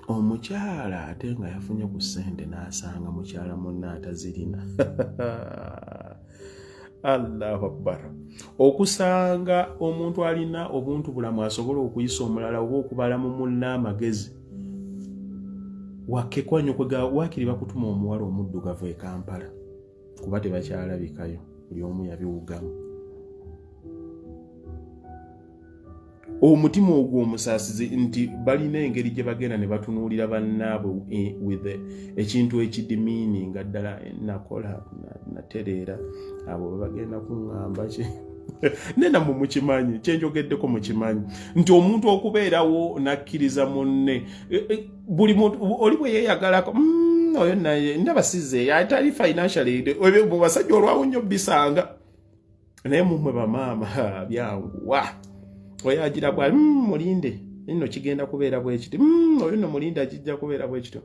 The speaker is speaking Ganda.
omukyala ate nga yafunye ku ssente n'asanga mukyala munne atazirina. Allahu Akbar. Okusanga omuntu alina obuntu bulamu asobola okuyisa omulala oba okubala mu munne amagezi. Wakekwanyo wakiri bakutuma omuwala omuddugavu e Kampala kuba tebakyalabikayo, buli omu yabiwugamu. Omutima ogwo omusaasizi nti balina engeri gye bagenda ne batunuulira bannaabwe with ekintu ekidimiini nga ddala nakola natereera abo bagenda kuŋŋamba ki nena mu mukimanyi kyenjogeddeko mukimanyi nti omuntu okubeerawo nakkiriza munne buli muntu oli bwe yeeyagalako oyo naye ndaba sizze atali financially mu basajja olwawo nnyo bisanga naye mumwe bamaama byanguwa oyo agira bwali mulinde nno kigenda kubeera bwe kiti oyo nno mulinde akijja kubeera bwe kityo